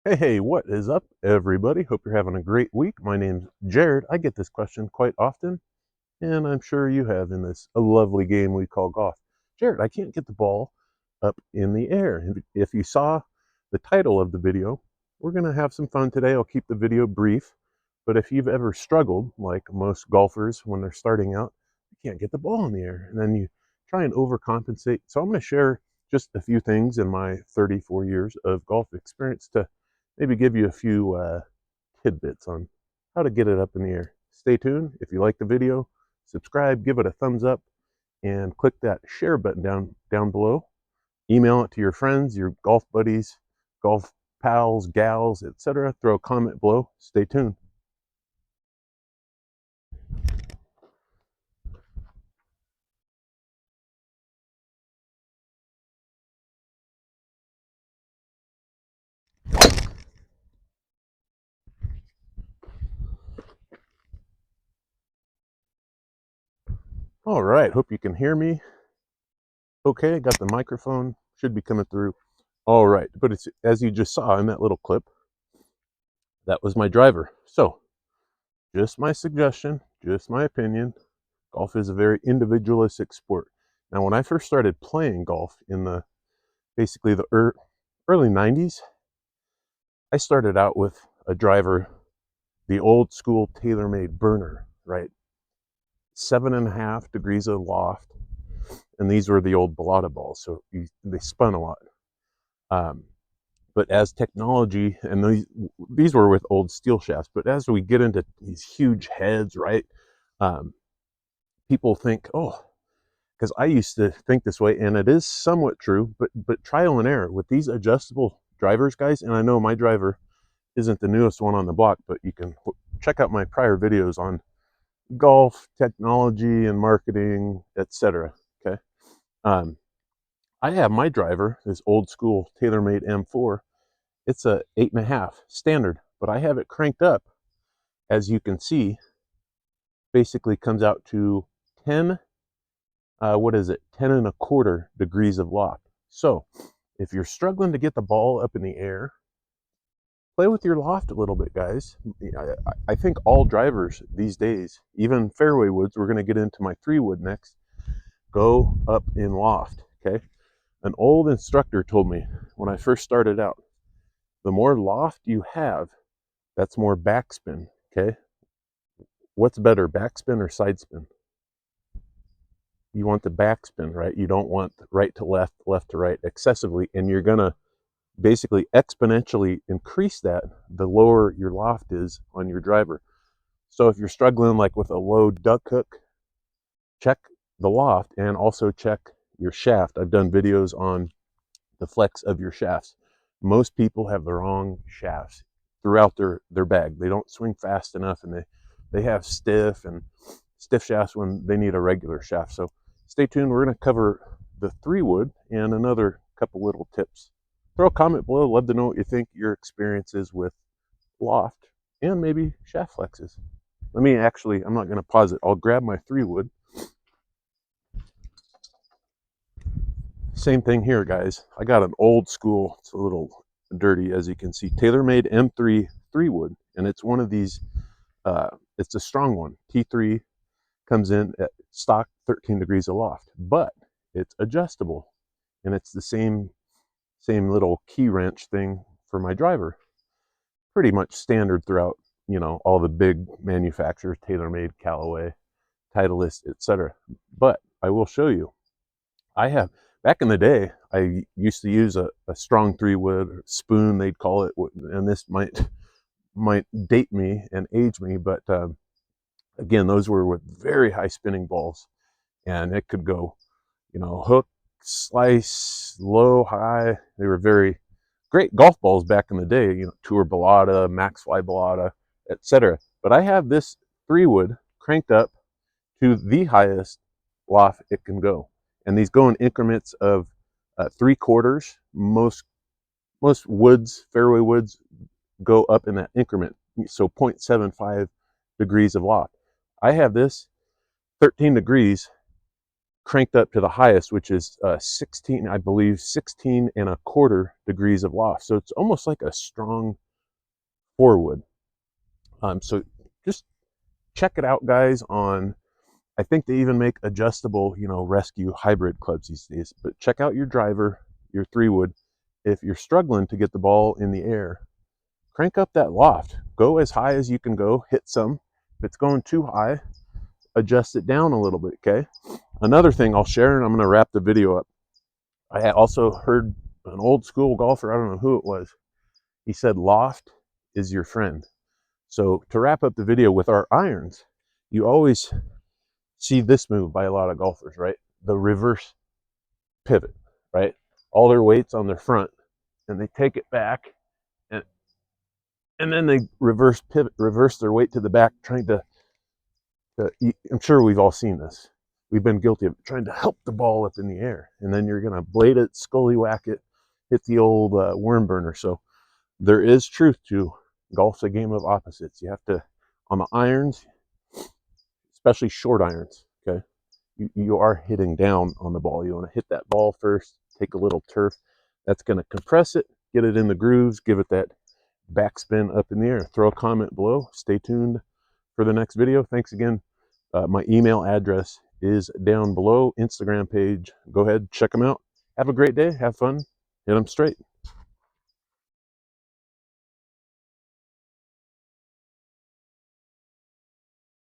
Hey, what is up, everybody? Hope you're having a great week. My name's Jared. I get this question quite often, and I'm sure you have in this a lovely game we call golf. Jared, I can't get the ball up in the air. And if you saw the title of the video, we're going to have some fun today. I'll keep the video brief, but if you've ever struggled, like most golfers when they're starting out, you can't get the ball in the air, and then you try and overcompensate. So I'm going to share just a few things in my 34 years of golf experience to maybe give you a few tidbits on how to get it up in the air. Stay tuned. If you like the video, subscribe, give it a thumbs up, and click that share button down below. Email it to your friends, your golf buddies, golf pals, gals, etc. Throw a comment below. Stay tuned. All right, hope you can hear me. Okay, got the microphone, should be coming through. All right, but it's as you just saw in that little clip, that was my driver. So, just my suggestion, just my opinion. Golf is a very individualistic sport. Now, when I first started playing golf in the basically the early 90s, I started out with a driver, the old school TaylorMade burner, right? 7.5 degrees of loft, and these were the old Balata balls, so they spun a lot. Um, but as technology, and these were with old steel shafts, but as we get into these huge heads, right? Um, People think, oh, because I used to think this way, and it is somewhat true, but trial and error with these adjustable drivers, guys. And I know my driver isn't the newest one on the block, but you can check out my prior videos on golf technology and marketing, etc. Okay, um, I have my driver, this old school TaylorMade M4. It's a 8.5 standard, but I have it cranked up, as you can see. Basically, comes out to 10. What is it? 10.25 degrees of loft. So, if you're struggling to get the ball up in the air, play with your loft a little bit, guys. I think all drivers these days, even fairway woods, we're going to get into my 3-wood next, go up in loft. Okay. An old instructor told me when I first started out, the more loft you have, that's more backspin. Okay. What's better, backspin or side spin? You want the backspin, right? You don't want right to left, left to right excessively, and you're going to basically exponentially increase that the lower your loft is on your driver. So if you're struggling like with a low duck hook, check the loft and also check your shaft. I've done videos on the flex of your shafts. Most people have the wrong shafts throughout their bag. They don't swing fast enough, and they have stiff shafts when they need a regular shaft. So stay tuned. We're going to cover the 3-wood and another couple little tips. Throw a comment below. Love to know what you think your experience is with loft and maybe shaft flexes. I'm not going to pause it. I'll grab my 3-wood. Same thing here, guys. I got an old school, it's a little dirty, as you can see, TaylorMade M3 3-wood, and it's one of these, it's a strong one. T3 comes in at stock 13 degrees aloft, but it's adjustable, and it's the same little key wrench thing for my driver. Pretty much standard throughout, all the big manufacturers, TaylorMade, Callaway, Titleist, etc. But I will show you. I have, back in the day, I used to use a strong 3-wood spoon, they'd call it, and this might date me and age me, but again, those were with very high spinning balls, and it could go, hook, slice, low, high. They were very great golf balls back in the day, Tour Balata, Maxfly Balata, etc. But I have this 3-wood cranked up to the highest loft it can go, and these go in increments of 3/4. Most woods, fairway woods, go up in that increment, so 0.75 degrees of loft. I have this 13 degrees cranked up to the highest, which is 16, I believe, 16.25 degrees of loft. So it's almost like a strong 4-wood. So just check it out, guys. I think they even make adjustable, rescue hybrid clubs these days. But check out your driver, your 3-wood. If you're struggling to get the ball in the air, crank up that loft. Go as high as you can go, hit some. If it's going too high, adjust it down a little bit, okay? Another thing I'll share, and I'm gonna wrap the video up. I also heard an old school golfer, I don't know who it was, he said loft is your friend. So to wrap up the video with our irons, you always see this move by a lot of golfers, right? The reverse pivot, right? All their weight's on their front, and they take it back, and then they reverse their weight to the back, trying to I'm sure we've all seen this. We've been guilty of trying to help the ball up in the air, and then you're going to blade it, scully whack it, hit the old worm burner. So there is truth to golf's a game of opposites. You have to, on the irons, especially short irons, okay, you are hitting down on the ball. You want to hit that ball first, take a little turf. That's going to compress it, get it in the grooves, give it that backspin up in the air. Throw a comment below. Stay tuned for the next video. Thanks again. My email address is down below. Instagram page. Go ahead, check them out. Have a great day. Have fun. Hit them straight.